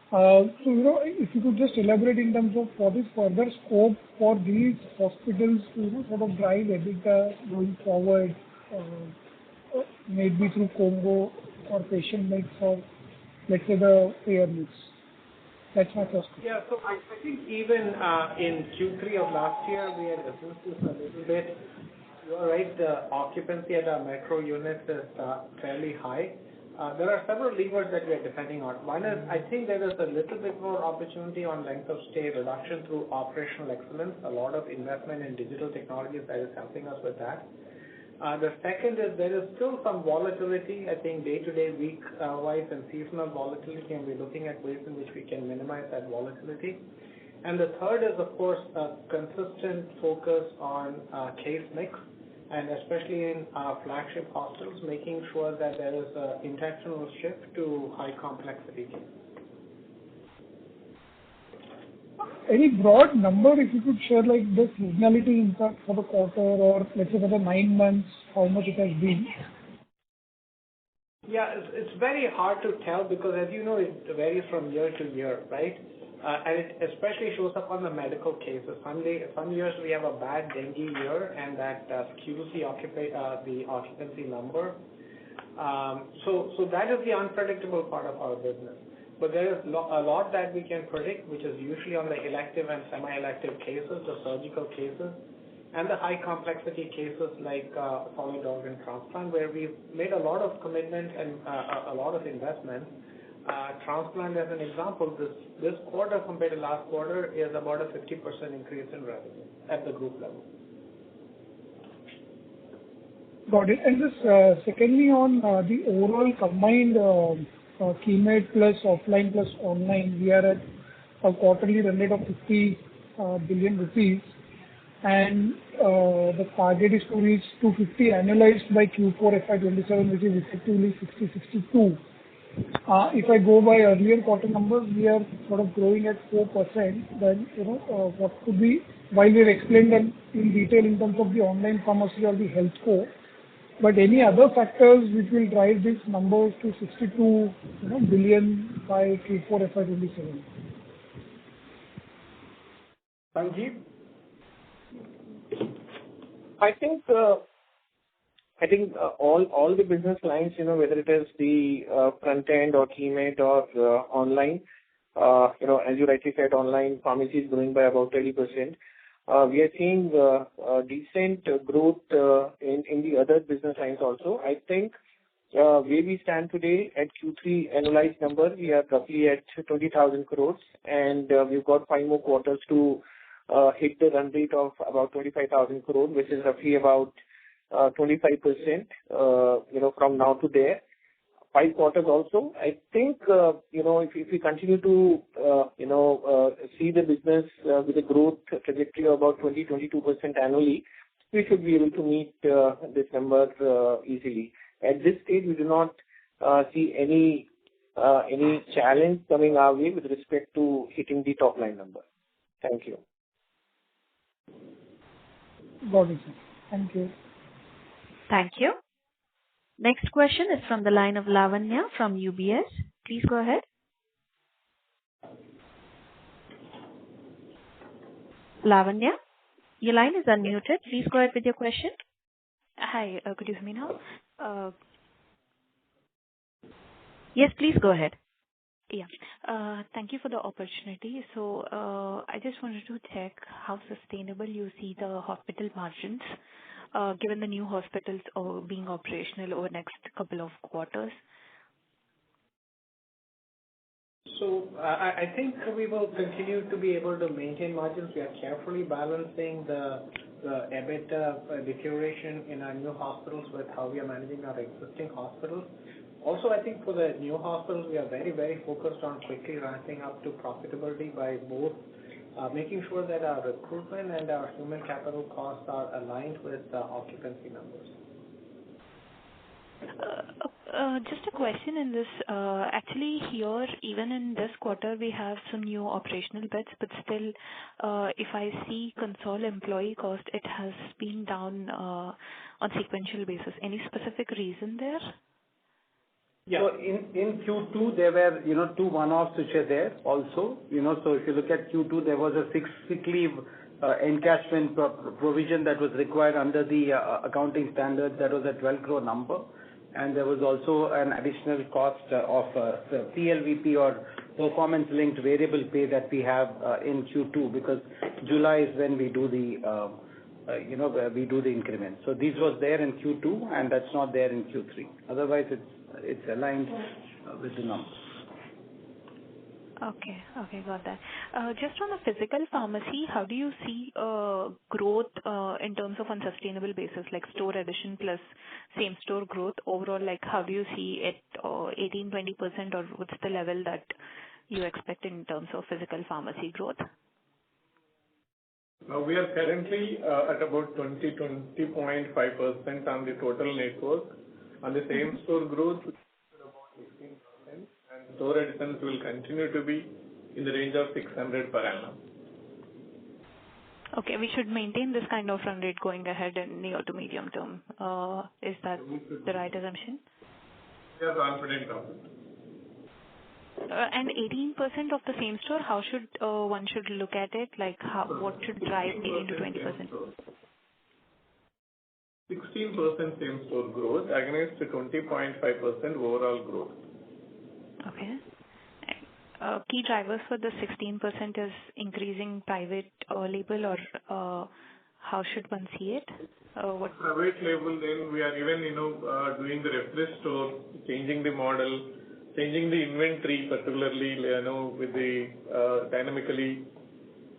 So, if you could just elaborate in terms of what is further scope for these hospitals to sort of drive EBITDA going forward, maybe through combo or patient mix or let's say the payer mix. That's my first question. Yeah, so I think even in Q3 of last year, we had assessed this a little bit. You are right, the occupancy at our metro units is fairly high. There are several levers that we are depending on. One is, I think there is a little bit more opportunity on length of stay reduction through operational excellence. A lot of investment in digital technologies that is helping us with that. The second is there is still some volatility, I think day-to-day, week-wise and seasonal volatility, and we're looking at ways in which we can minimize that volatility. And the third is, of course, a consistent focus on case mix, and especially in our flagship hospitals, making sure that there is an intentional shift to high complexity cases. Any broad number, if you could share, like the seasonality impact for the quarter or let's say for the 9 months, how much it has been? Yeah, it's very hard to tell because, as you know, it varies from year to year, right? And it especially shows up on the medical cases. Some years we have a bad dengue year, and that skews the occupancy number. So that is the unpredictable part of our business. But there is a lot that we can predict, which is usually on the elective and semi-elective cases, the surgical cases, and the high complexity cases like solid organ transplant, where we've made a lot of commitment and a lot of investment. Transplant, as an example, this quarter compared to last quarter is about a 50% increase in revenue at the group level. Got it. And just secondly on the overall combined Keimed plus offline plus online, we are at a quarterly run rate of 50 billion rupees, and the target is to reach 250 annualized by Q4 FY27, which is effectively 60-62. If I go by earlier quarter numbers, we are sort of growing at 4%. Then what could be, while we have explained them in detail in terms of the online pharmacy or the health core, but any other factors which will drive these numbers to 62 billion by Q4 FY27? Sanjeev? I think all the business lines, whether it is the front end or Keimed or online, as you rightly said, online pharmacy is growing by about 30%. We are seeing decent growth in the other business lines also. I think where we stand today at Q3 annualized number, we are roughly at 20,000 crores, and we've got 5 more quarters to hit the run rate of about 25,000 crores, which is roughly about 25%, from now to there. 5 quarters also. I think, if we continue to, see the business with a growth trajectory of about 20-22% annually, we should be able to meet this number easily. At this stage, we do not see any challenge coming our way with respect to hitting the top line number. Thank you. Got it, sir. Thank you. Thank you. Next question is from the line of Lavanya from UBS. Please go ahead. Lavanya, your line is unmuted. Please go ahead with your question. Hi, could you hear me now? Yes, please go ahead. Yeah. Thank you for the opportunity. So, I just wanted to check how sustainable you see the hospital margins, given the new hospitals being operational over the next couple of quarters. So I think we will continue to be able to maintain margins. We are carefully balancing the EBITDA deterioration in our new hospitals with how we are managing our existing hospitals. Also, I think for the new hospitals, we are very, very focused on quickly ramping up to profitability by both making sure that our recruitment and our human capital costs are aligned with the occupancy numbers. Just a question in this. Actually, here, even in this quarter, we have some new operational beds, but still, if I see console employee cost, it has been down on sequential basis. Any specific reason there? Yeah. So in Q2, there were, two one-offs which are there also. So if you look at Q2, there was a sick leave encashment provision that was required under the accounting standards. That was a 12 crore number. And there was also an additional cost of PLVP or performance-linked variable pay that we have in Q2 because July is when we do the we do the increment. So this was there in Q2 and that's not there in Q3. Otherwise, it's aligned with the numbers. Okay, got that. Just on the physical pharmacy, how do you see growth in terms of unsustainable basis, like store addition plus same store growth overall? Like, how do you see it 18-20%, or what's the level that you expect in terms of physical pharmacy growth? We are currently at about 20.5% on the total network. On the same store growth, about 16%, and store additions will continue to be in the range of 600 per annum. Okay, we should maintain this kind of run rate going ahead in near to medium term. Is that the right assumption? We are confident of it. And 18% of the same store, how should one should look at it? Like, what should drive 18 to 20%? 16% same store growth against 20.5% overall growth. Okay. Key drivers for the 16% is increasing private label, or how should one see it? Private label, then we are even doing the refresh store, changing the model, changing the inventory, particularly with the dynamically.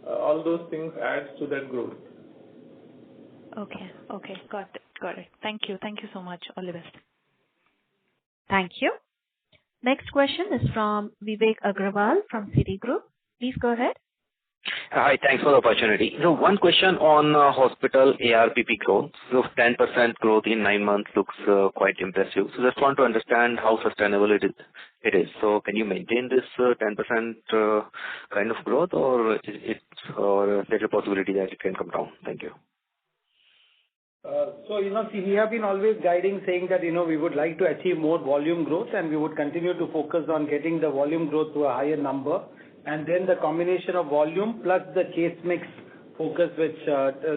All those things adds to that growth. Okay, got it. Thank you so much. All the best. Thank you. Next question is from Vivek Agrawal from Citigroup. Please go ahead. Hi, thanks for the opportunity. So one question on hospital ARPP growth. So 10% growth in 9 months looks quite impressive. So just want to understand how sustainable it is. So can you maintain this 10% kind of growth, or is there a possibility that it can come down? Thank you. So, we have been always guiding, saying that, we would like to achieve more volume growth and we would continue to focus on getting the volume growth to a higher number. And then the combination of volume plus the case mix focus, which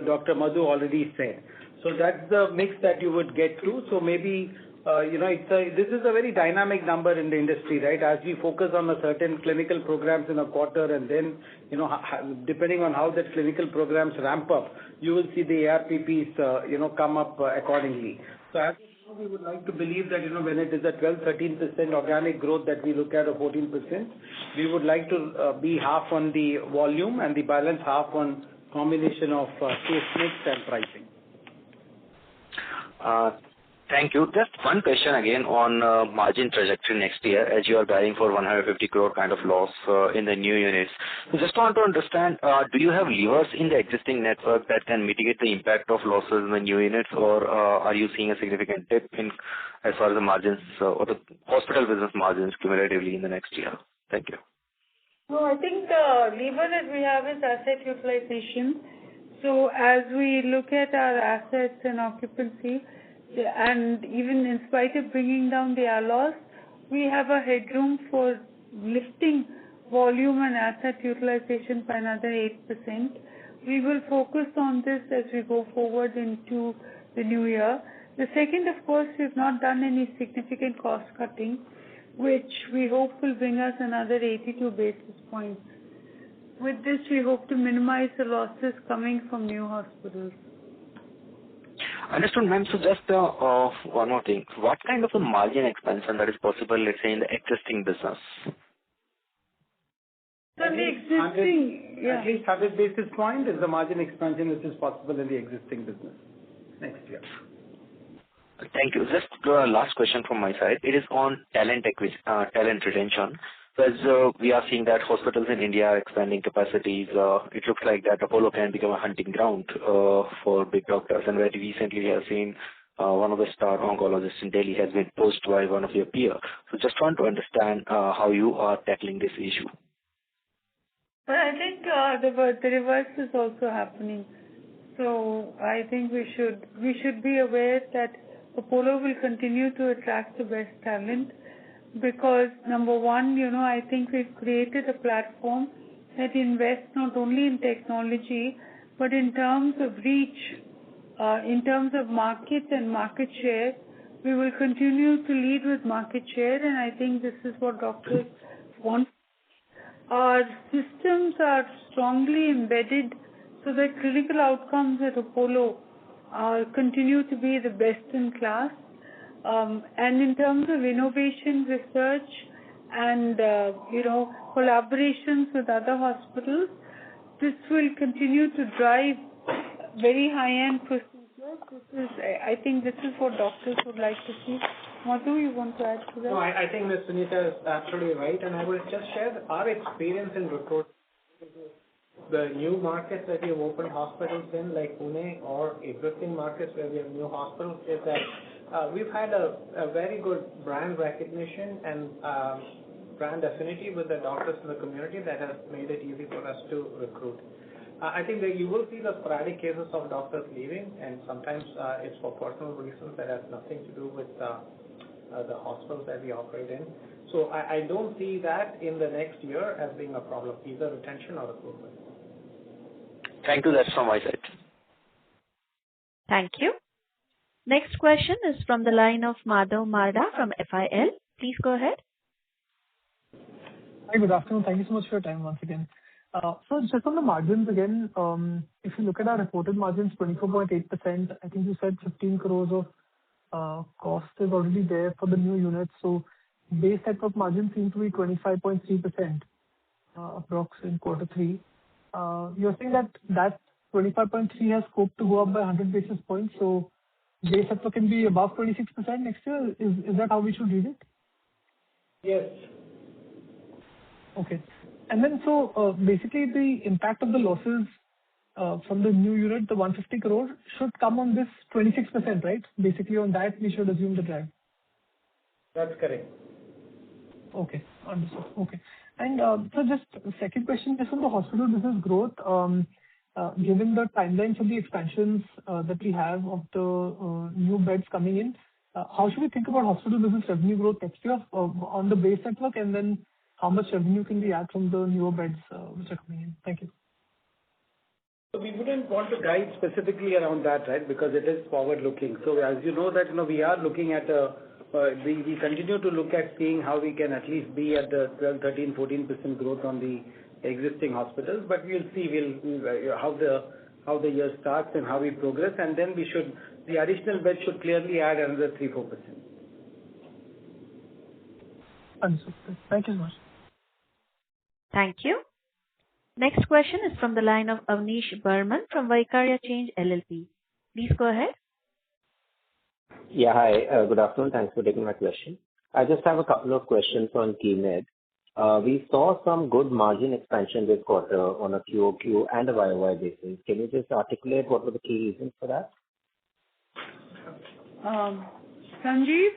Dr. Madhu already said. So that's the mix that you would get to. So maybe, this is a very dynamic number in the industry, right? As we focus on a certain clinical programs in a quarter and then, depending on how that clinical programs ramp up, you will see the ARPPs, come up accordingly. So as we would like to believe that, when it is a 12-13% organic growth that we look at, or 14%, we would like to be half on the volume and the balance half on combination of case mix and pricing. Thank you. Just one question again on margin trajectory next year, as you are guiding for 150 crore kind of loss in the new units. So just want to understand, do you have levers in the existing network that can mitigate the impact of losses in the new units, or are you seeing a significant dip in as far as the margins or the hospital business margins cumulatively in the next year? Thank you. No, I think the lever that we have is asset utilization. So as we look at our assets and occupancy, and even in spite of bringing down the ALOS, we have a headroom for lifting volume and asset utilization by another 8%. We will focus on this as we go forward into the new year. The second, of course, we've not done any significant cost cutting, which we hope will bring us another 82 basis points. With this, we hope to minimize the losses coming from new hospitals. Understood, ma'am. So just one more thing. What kind of a margin expansion that is possible, let's say, in the existing business? So the existing, At least 100 basis point is the margin expansion which is possible in the existing business next year. Thank you. Just last question from my side. It is on talent retention. So as we are seeing that hospitals in India are expanding capacities, it looks like that Apollo can become a hunting ground for big doctors. And very recently we have seen one of the star oncologists in Delhi has been poached by one of your peers. So just want to understand how you are tackling this issue. But I think the reverse is also happening. So I think we should be aware that Apollo will continue to attract the best talent because, number one, I think we've created a platform that invests not only in technology, but in terms of reach, in terms of market and market share. We will continue to lead with market share, and I think this is what doctors want. Our systems are strongly embedded so that clinical outcomes at Apollo continue to be the best in class. And in terms of innovation, research, and collaborations with other hospitals, this will continue to drive very high-end procedures. I think this is what doctors would like to see. Madhu, you want to add to that? No, I think Ms. Sunita is absolutely right, and I will just share our experience in recruitment. The new markets that we have opened hospitals in, like Pune, or existing markets where we have new hospitals, is that we've had a very good brand recognition and brand affinity with the doctors in the community that has made it easy for us to recruit. I think that you will see the sporadic cases of doctors leaving, and sometimes it's for personal reasons that has nothing to do with the hospitals that we operate in. So I don't see that in the next year as being a problem, either retention or recruitment. Thank you. That's from my side. Thank you. Next question is from the line of Madhav Marda from FIL. Please go ahead. Hi, good afternoon. Thank you so much for your time once again. So just on the margins again, if you look at our reported margins, 24.8%, I think you said 15 crores of cost is already there for the new units. So base set of margin seems to be 25.3%, approx in quarter 3. You're saying that 25.3 has scope to go up by 100 basis points. So base set can be above 26% next year. Is that how we should read it? Yes. Okay. And then so basically the impact of the losses from the new unit, the 150 crore, should come on this 26%, right? Basically on that we should assume the drag. That's correct. Okay, understood. Okay. And so just second question, just on the hospital business growth, given the timelines of the expansions that we have of the new beds coming in, how should we think about hospital business revenue growth next year on the base network, and then how much revenue can we add from the newer beds which are coming in? Thank you. So we wouldn't want to guide specifically around that, right? Because it is forward-looking. So as you know that we are looking at we continue to look at seeing how we can at least be at the 12, 13, 14% growth on the existing hospitals. But we'll see how the year starts and how we progress, and then the additional beds should clearly add another 3-4%. Understood. Thank you so much. Thank you. Next question is from the line of Avnish Burman from Vaikarya Change LLP. Please go ahead. Yeah, hi. Good afternoon. Thanks for taking my question. I just have a couple of questions on Keimed. We saw some good margin expansion this quarter on a QOQ and a YOY basis. Can you just articulate what were the key reasons for that? Sanjeev?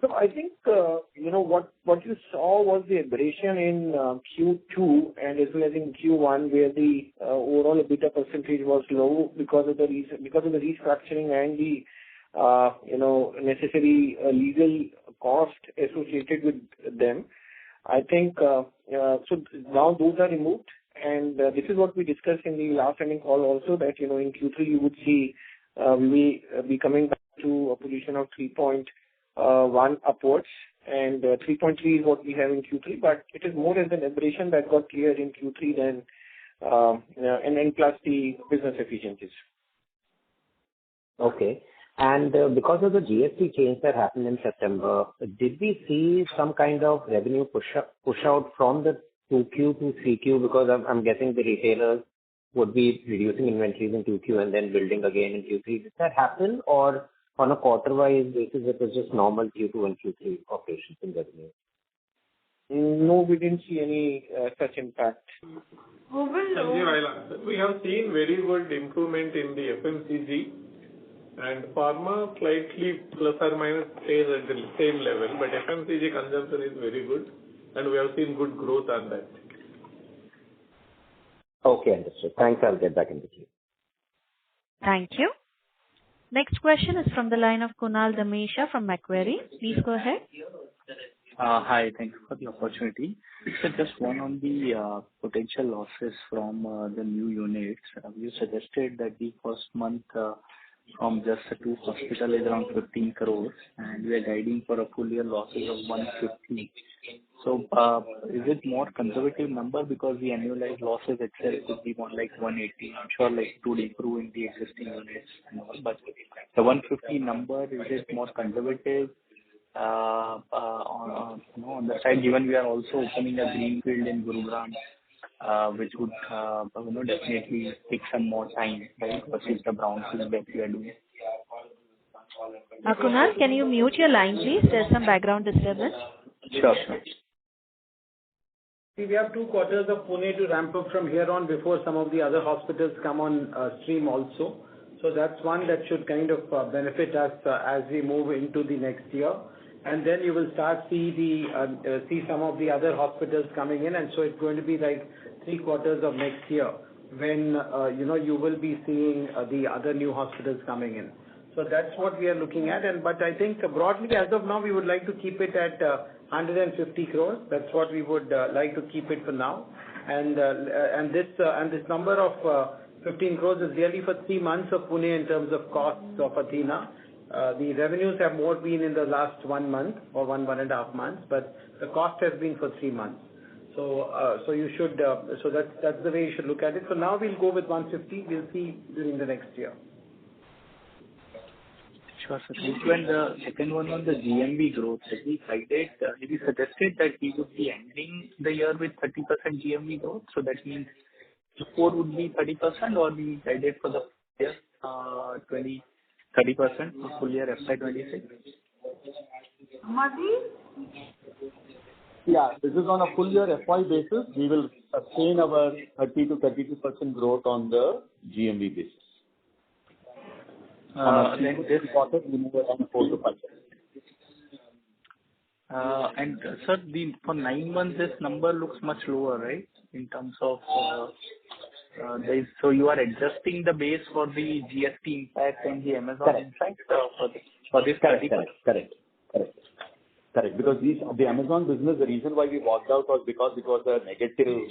So I think, what you saw was the aberration in Q2 and as well as in Q1, where the overall EBITDA percentage was low because of the restructuring and the necessary legal cost associated with them. I think so now those are removed, and this is what we discussed in the last earnings call also, that in Q3 you would see we will be coming back to a position of 3.1 upwards, and 3.3 is what we have in Q3, but it is more as an aberration that got cleared in Q3 than and then plus the business efficiencies. Okay. And because of the GST change that happened in September, did we see some kind of revenue push out from the 2Q to 3Q? Because I'm guessing the retailers would be reducing inventories in 2Q and then building again in Q3. Did that happen, or on a quarter-wise basis, it was just normal Q2 and Q3 operations in revenue? No, we didn't see any such impact. Sanjeev, I'll answer. We have seen very good improvement in the FMCG, and pharma slightly plus or minus stays at the same level, but FMCG consumption is very good, and we have seen good growth on that. Okay, understood. Thanks. I'll get back in the queue. Thank you. Next question is from the line of Kunal Dhamesha from Macquarie. Please go ahead. Hi, thank you for the opportunity. So just one on the potential losses from the new units. You suggested that the first month from just the two hospitals is around 15 crores, and we are guiding for a full year losses of 150. So is it more conservative number because the annualized losses itself could be more like 180? I'm sure like it would improve in the existing units and all, but the 150 number, is it more conservative on the side, given we are also opening a greenfield in Gurugram, which would definitely take some more time, right, versus the brownfield that we are doing. Kunal, can you mute your line, please? There's some background disturbance. Sure. See, we have 2 quarters of Pune to ramp up from here on before some of the other hospitals come on stream also. So that's one that should kind of benefit us as we move into the next year. And then you will start see some of the other hospitals coming in, and so it's going to be like 3 quarters of next year when you will be seeing the other new hospitals coming in. So that's what we are looking at. But I think broadly as of now we would like to keep it at 150 crores. That's what we would like to keep it for now. And this number of 15 crores is really for 3 months of Pune in terms of costs of Athena. The revenues have more been in the last 1 month or 1.5 months, but the cost has been for 3 months. So you should that's the way you should look at it. So now we'll go with 150. We'll see during the next year. Sure, sir. Thank you. And the second one on the GMV growth, have we suggested that we would be ending the year with 30% GMV growth? So that means Q4 would be 30%, or we guided for the year 30% for full year FY26? Madhi? Yeah, this is on a full year FY basis. We will sustain our 30 to 32% growth on the GMV basis. Then this quarter, we move around 4 to 5%. And sir, for 9 months, this number looks much lower, right? In terms of so you are adjusting the base for the GST impact and the Amazon impact for this 30%? Correct. Because the Amazon business, the reason why we walked out was because it was a negative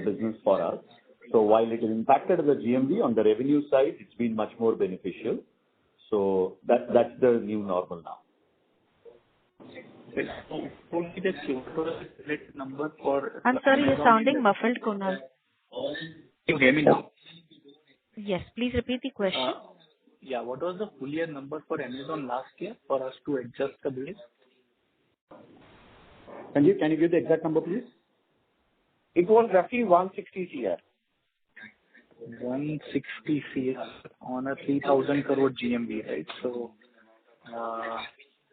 business for us. So while it impacted the GMV, on the revenue side, it's been much more beneficial. So that's the new normal now. Only the Q4 number for... I'm sorry, you're sounding muffled, Kunal. Can you hear me now? Yes, please repeat the question. Yeah, what was the full year number for Amazon last year for us to adjust the base? Can you give the exact number, please? It was roughly 160 CR. 160 crore on a 3,000 crore GMV, right? So,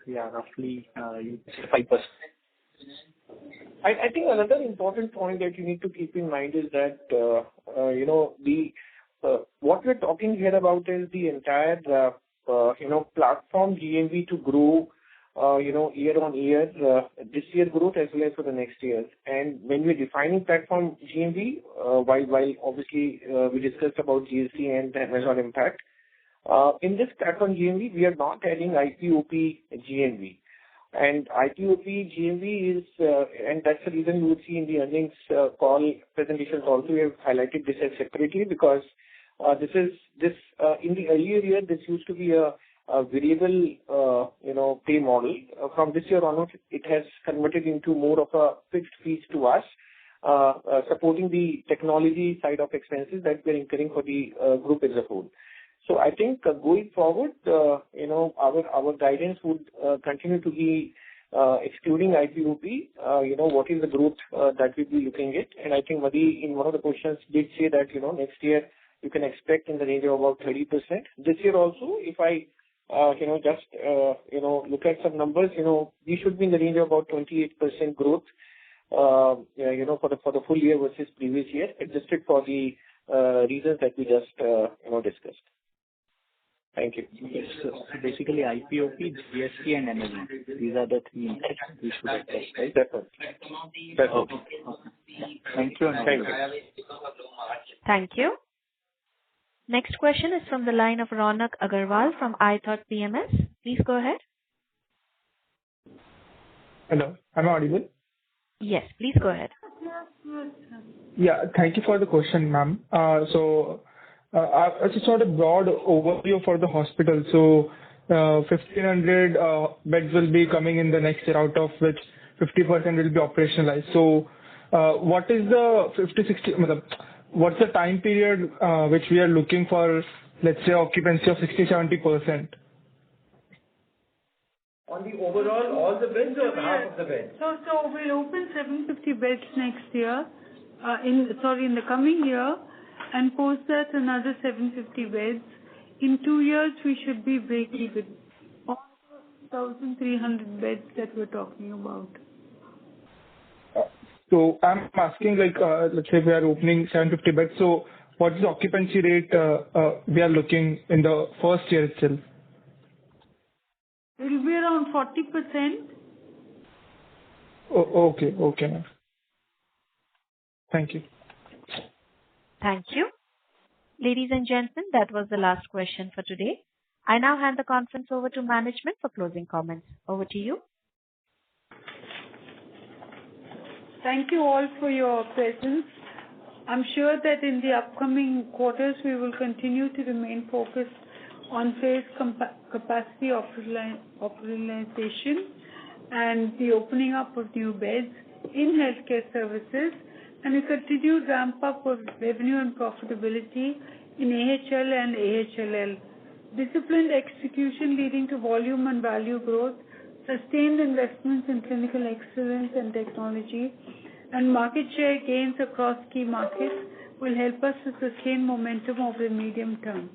yeah, roughly, you say 5%. I think another important point that you need to keep in mind is that, what we're talking here about is the entire, platform GMV to grow, year on year, this year growth as well as for the next year. And when we're defining platform GMV, while obviously, we discussed about GST and the Amazon impact, in this platform GMV, we are not adding IPOP GMV. And IPOP GMV is, and that's the reason you would see in the earnings call presentations also, we have highlighted this as separately because this in the earlier year, this used to be a variable, pay model. From this year onwards, it has converted into more of a fixed fees to us, supporting the technology side of expenses that we're incurring for the group as a whole. So I think going forward, our guidance would continue to be excluding IPOP, what is the growth that we'll be looking at. And I think Madhi, in one of the questions, did say that, next year you can expect in the range of about 30%. This year also, if I, look at some numbers, we should be in the range of about 28% growth, for the full year versus previous year, adjusted for the reasons that we just, discussed. Thank you. Yes. So basically IPOP, GST and Amazon. These are the three impacts we should expect, right? That's all. Okay. Yeah. Thank you. Thank you. Next question is from the line of Ronak Agarwal from iThought PMS. Please go ahead. Hello, am I audible? Yes, please go ahead. Yeah, thank you for the question, ma'am. I just sort of broad overview for the hospital. So, 1,500 beds will be coming in the next year, out of which 50% will be operationalized. So, what is the 50-60? What's the time period which we are looking for? Let's say occupancy of 60-70%. On the overall, all the beds or half of the beds? So we'll open 750 beds next year, in the coming year, and post that another 750 beds. In 2 years, we should be break-even. All the 1,300 beds that we're talking about. So I'm asking, let's say we are opening 750 beds. So what is the occupancy rate we are looking in the first year itself? It will be around 40%. Okay, ma'am. Thank you. Thank you. Ladies and gentlemen, that was the last question for today. I now hand the conference over to management for closing comments. Over to you. Thank you all for your presence. I'm sure that in the upcoming quarters, we will continue to remain focused on phase capacity operationalization and the opening up of new beds in healthcare services, and a continued ramp up of revenue and profitability in AHL and AHLL. Disciplined execution leading to volume and value growth, sustained investments in clinical excellence and technology, and market share gains across key markets will help us to sustain momentum over the medium term.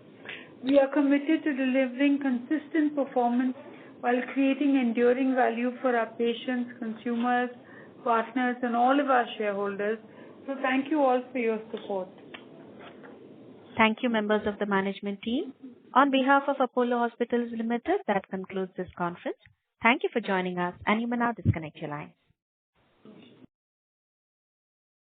We are committed to delivering consistent performance while creating enduring value for our patients, consumers, partners, and all of our shareholders. So thank you all for your support. Thank you, members of the management team. On behalf of Apollo Hospitals Limited, that concludes this conference. Thank you for joining us, and you may now disconnect your line.